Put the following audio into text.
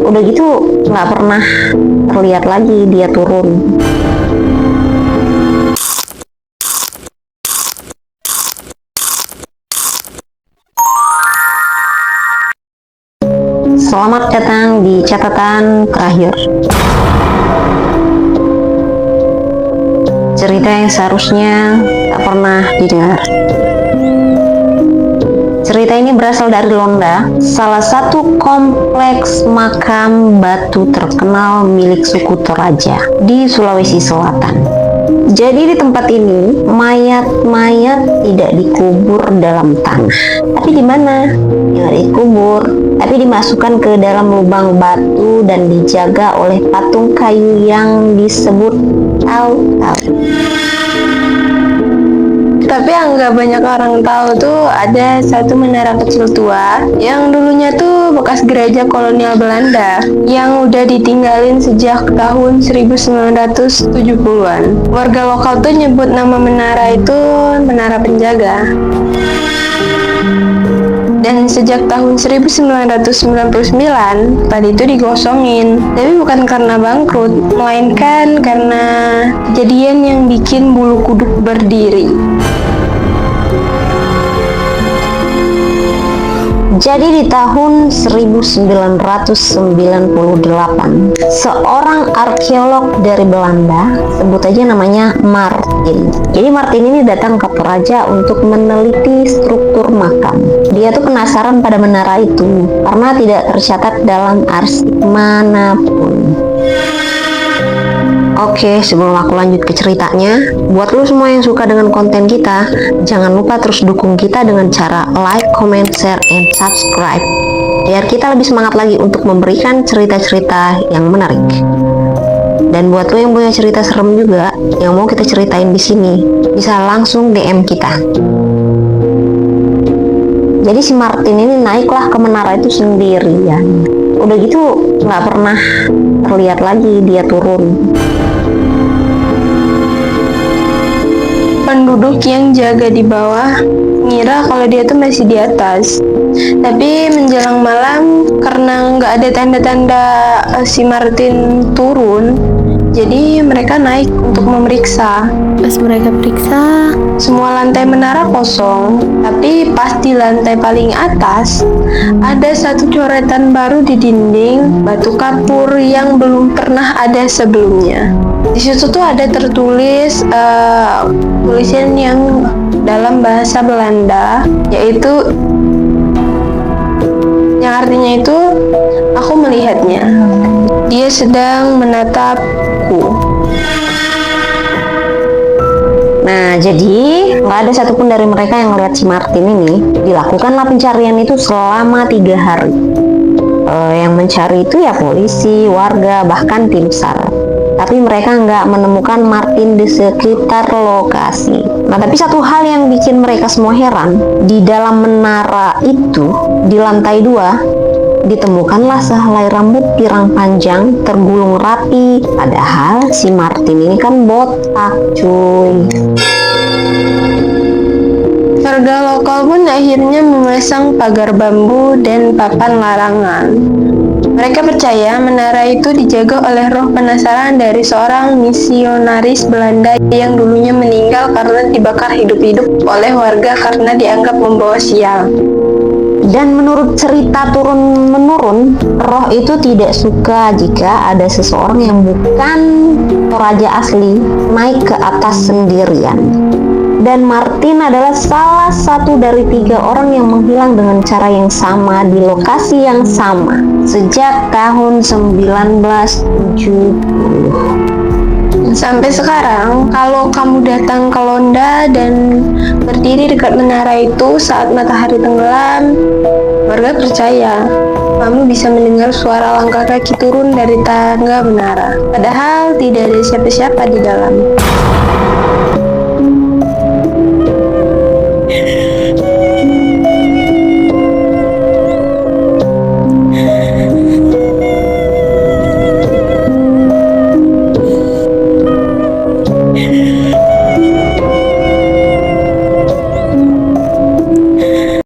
Udah gitu nggak pernah terlihat lagi dia turun. Selamat datang di catatan terakhir. Cerita yang seharusnya tak pernah didengar. Cerita ini berasal dari Londa, salah satu kompleks makam batu terkenal milik suku Toraja di Sulawesi Selatan. Jadi di tempat ini mayat-mayat tidak dikubur dalam tanah, tapi di mana? Yang dikubur, tapi dimasukkan ke dalam lubang batu dan dijaga oleh patung kayu yang disebut tahu-tahu. Tapi yang nggak banyak orang tahu tuh ada satu menara kecil tua yang dulunya tuh bekas gereja kolonial Belanda yang udah ditinggalin sejak tahun 1970-an. Warga lokal tuh nyebut nama menara itu Menara Penjaga. Dan sejak tahun 1999, tempat itu digosongin. Tapi bukan karena bangkrut, melainkan karena kejadian yang bikin bulu kuduk berdiri. Jadi di tahun 1998, seorang arkeolog dari Belanda, sebut aja namanya Martin. Jadi Martin ini datang ke Toraja untuk meneliti struktur makam. Dia tuh penasaran pada menara itu karena tidak tercatat dalam arsip manapun. Oke, sebelum aku lanjut ke ceritanya, buat lo semua yang suka dengan konten kita, jangan lupa terus dukung kita dengan cara like, comment, share, and subscribe, biar kita lebih semangat lagi untuk memberikan cerita-cerita yang menarik. Dan buat lo yang punya cerita serem juga, yang mau kita ceritain di sini, bisa langsung DM kita. Jadi si Martin ini naiklah ke menara itu sendirian. Udah gitu nggak pernah terlihat lagi dia turun. Penduduk yang jaga di bawah ngira kalau dia tuh masih di atas. Tapi menjelang malam, karena nggak ada tanda-tanda si Martin turun, jadi mereka naik untuk memeriksa. Pas mereka periksa, semua lantai menara kosong. Tapi pas di lantai paling atas, ada satu coretan baru di dinding batu kapur yang belum pernah ada sebelumnya. Di situ tuh ada tertulis tulisan yang dalam bahasa Belanda, yaitu yang artinya itu, aku melihatnya. Dia sedang menatapku. Nah, jadi nggak ada satupun dari mereka yang melihat si Martin ini. Dilakukanlah pencarian itu selama 3 hari. Yang mencari itu ya polisi, warga, bahkan tim SAR. Tapi mereka nggak menemukan Martin di sekitar lokasi. Nah, tapi satu hal yang bikin mereka semua heran, di dalam menara itu, di lantai 2, ditemukanlah sehelai rambut pirang panjang tergulung rapi. Padahal si Martin ini kan botak, cuy. Warga lokal pun akhirnya memasang pagar bambu dan papan larangan. Mereka percaya menara itu dijaga oleh roh penasaran dari seorang misionaris Belanda yang dulunya meninggal karena dibakar hidup-hidup oleh warga karena dianggap membawa sial. Dan menurut cerita turun-menurun, roh itu tidak suka jika ada seseorang yang bukan Toraja asli naik ke atas sendirian. Dan Martin adalah salah satu dari 3 orang yang menghilang dengan cara yang sama di lokasi yang sama sejak tahun 1970. Sampai sekarang, kalau kamu datang ke Londa dan berdiri dekat menara itu saat matahari tenggelam, warga percaya kamu bisa mendengar suara langkah kaki turun dari tangga menara. Padahal tidak ada siapa-siapa di dalam.